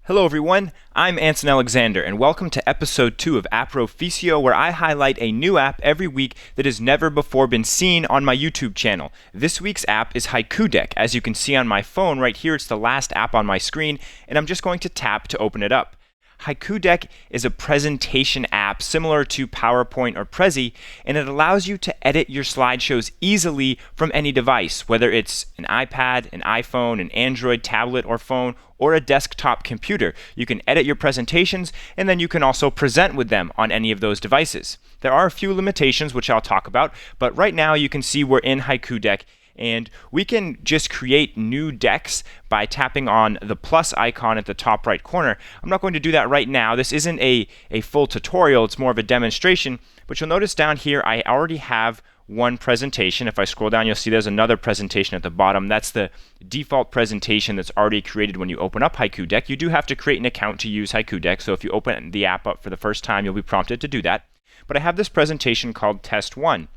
Hello everyone, I'm Anson Alexander and welcome to episode 2 of Approficio, where I highlight a new app every week that has never before been seen on my YouTube channel. This week's app is Haiku Deck. As you can see on my phone right here, it's the last app on my screen, and I'm just going to tap to open it up. Haiku Deck is a presentation app similar to PowerPoint or Prezi, and it allows you to edit your slideshows easily from any device, whether it's an iPad, an iPhone, an Android tablet or phone, or a desktop computer. You can edit your presentations, and then you can also present with them on any of those devices. There are a few limitations which I'll talk about, but right now you can see we're in Haiku Deck, and we can just create new decks by tapping on the plus icon at the top right corner. I'm not going to do that right now. This isn't a full tutorial, it's more of a demonstration, but you'll notice down here I already have one presentation. If I scroll down, you'll see there's another presentation at the bottom. That's the default presentation that's already created when you open up Haiku Deck. You do have to create an account to use Haiku Deck, so if you open the app up for the first time, you'll be prompted to do that. But I have this presentation called Test 1.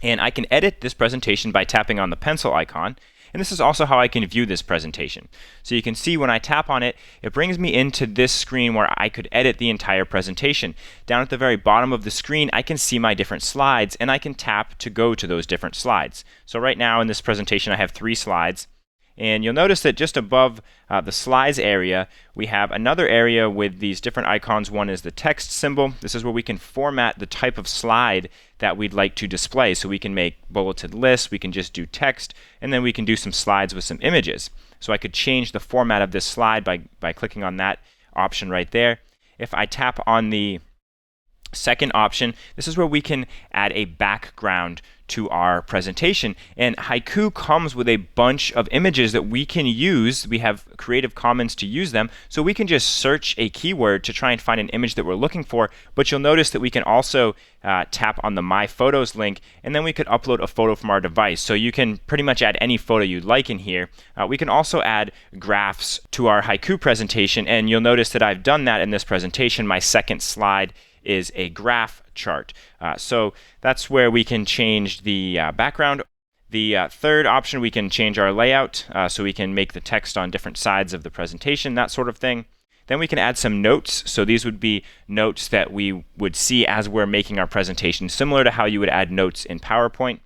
And I can edit this presentation by tapping on the pencil icon. And this is also how I can view this presentation. So you can see when I tap on it, it brings me into this screen where I could edit the entire presentation. Down at the very bottom of the screen, I can see my different slides, and I can tap to go to those different slides. So right now in this presentation, I have 3 slides. And you'll notice that just above the slides area, we have another area with these different icons. One is the text symbol. This is where we can format the type of slide that we'd like to display. So we can make bulleted lists, we can just do text, and then we can do some slides with some images. So I could change the format of this slide by clicking on that option right there. If I tap on the second option, this is where we can add a background to our presentation, and Haiku comes with a bunch of images that we can use. We have Creative Commons to use them, so we can just search a keyword to try and find an image that we're looking for. But you'll notice that we can also tap on the My Photos link, and then we could upload a photo from our device. So you can pretty much add any photo you'd like in here. We can also add graphs to our Haiku presentation, and you'll notice that I've done that in this presentation. My second slide is a graph chart. So that's where we can change the background. The third option, we can change our layout, so we can make the text on different sides of the presentation, that sort of thing. Then we can add some notes. So these would be notes that we would see as we're making our presentation, similar to how you would add notes in PowerPoint.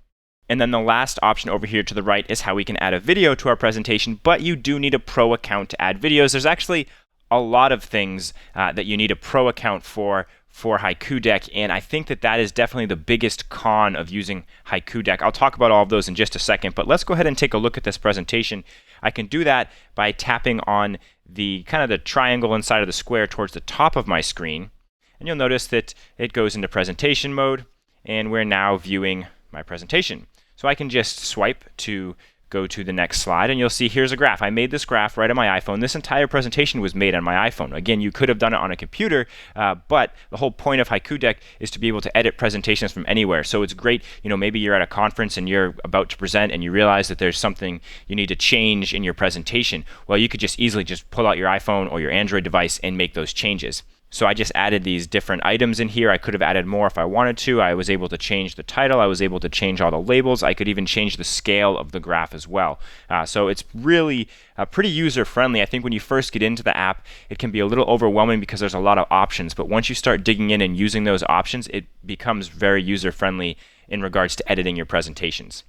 And then the last option over here to the right is how we can add a video to our presentation, but you do need a pro account to add videos. There's actually a lot of things that you need a pro account for Haiku Deck, and I think that is definitely the biggest con of using Haiku Deck. I'll talk about all of those in just a second, but let's go ahead and take a look at this presentation. I can do that by tapping on the kind of the triangle inside of the square towards the top of my screen, and you'll notice that it goes into presentation mode, and we're now viewing my presentation. So I can just swipe to go to the next slide, and you'll see here's a graph. I made this graph right on my iPhone. This entire presentation was made on my iPhone. Again, you could have done it on a computer, but the whole point of Haiku Deck is to be able to edit presentations from anywhere. So it's great, maybe you're at a conference and you're about to present and you realize that there's something you need to change in your presentation. Well, you could just easily just pull out your iPhone or your Android device and make those changes. So I just added these different items in here. I could have added more if I wanted to. I was able to change the title. I was able to change all the labels. I could even change the scale of the graph as well. So it's really pretty user-friendly. I think when you first get into the app, it can be a little overwhelming because there's a lot of options. But once you start digging in and using those options, it becomes very user-friendly in regards to editing your presentations.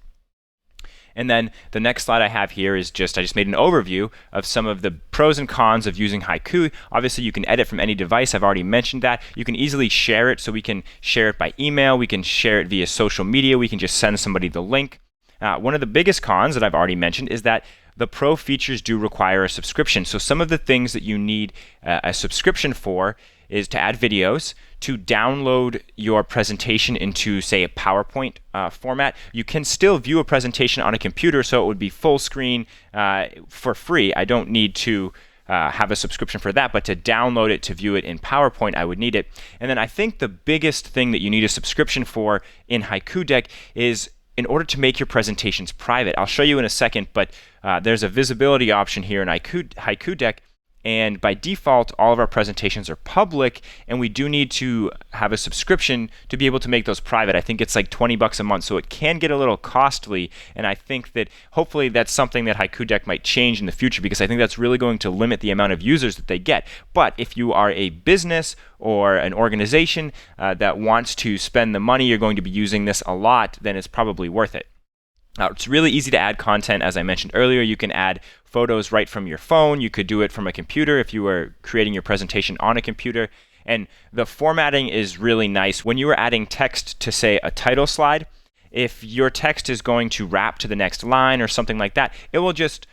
And then the next slide I have here is I just made an overview of some of the pros and cons of using Haiku. Obviously, you can edit from any device. I've already mentioned that. You can easily share it, so we can share it by email. We can share it via social media. We can just send somebody the link. One of the biggest cons that I've already mentioned is that the pro features do require a subscription. So some of the things that you need a subscription for is to add videos, to download your presentation into, say, a PowerPoint format. You can still view a presentation on a computer, so it would be full screen for free. I don't need to have a subscription for that, but to download it to view it in PowerPoint, I would need it. And then I think the biggest thing that you need a subscription for in Haiku Deck is in order to make your presentations private. I'll show you in a second, but there's a visibility option here in Haiku Deck, And by default, all of our presentations are public, and we do need to have a subscription to be able to make those private. I think it's like $20 a month, so it can get a little costly, and I think that hopefully that's something that Haiku Deck might change in the future, because I think that's really going to limit the amount of users that they get. But if you are a business or an organization that wants to spend the money, you're going to be using this a lot, then it's probably worth it. It's really easy to add content. As I mentioned earlier, you can add photos right from your phone. You could do it from a computer if you were creating your presentation on a computer. And the formatting is really nice. When you are adding text to, say, a title slide, if your text is going to wrap to the next line or something like that, it will just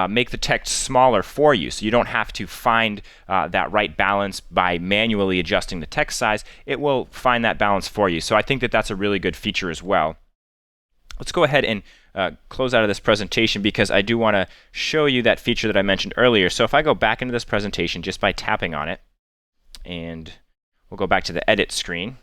make the text smaller for you, so you don't have to find that right balance by manually adjusting the text size. It will find that balance for you. So I think that that's a really good feature as well. Let's go ahead and close out of this presentation, because I do want to show you that feature that I mentioned earlier. So if I go back into this presentation just by tapping on it, and we'll go back to the edit screen,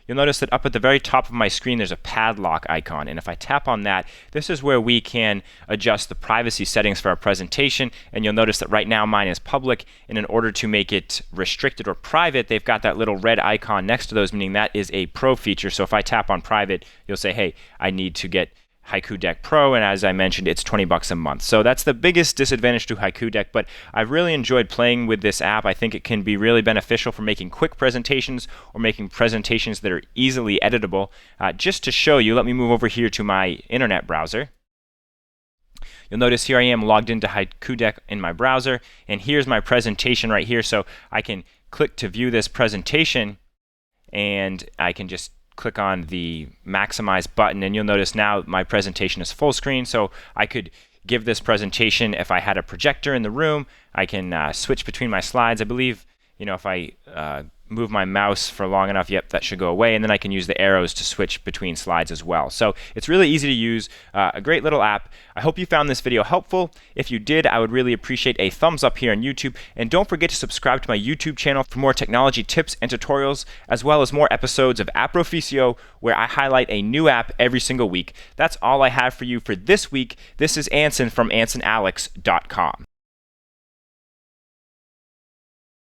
you'll notice that up at the very top of my screen there's a padlock icon, and if I tap on that, this is where we can adjust the privacy settings for our presentation. And you'll notice that right now mine is public, and in order to make it restricted or private, they've got that little red icon next to those, meaning that is a pro feature. So if I tap on private, you'll say, hey, I need to get Haiku Deck Pro, and as I mentioned, it's $20 a month. So that's the biggest disadvantage to Haiku Deck, but I've really enjoyed playing with this app. I think it can be really beneficial for making quick presentations or making presentations that are easily editable. Just to show you, let me move over here to my internet browser. You'll notice here I am logged into Haiku Deck in my browser, and here's my presentation right here. So I can click to view this presentation, and I can just click on the maximize button, and you'll notice now my presentation is full screen. So I could give this presentation, if I had a projector in the room, I can switch between my slides. I believe, if I move my mouse for long enough, yep, that should go away, and then I can use the arrows to switch between slides as well. So it's really easy to use, a great little app. I hope you found this video helpful. If you did, I would really appreciate a thumbs up here on YouTube, and don't forget to subscribe to my YouTube channel for more technology tips and tutorials, as well as more episodes of Approficio, where I highlight a new app every single week. That's all I have for you for this week. This is Anson from AnsonAlex.com.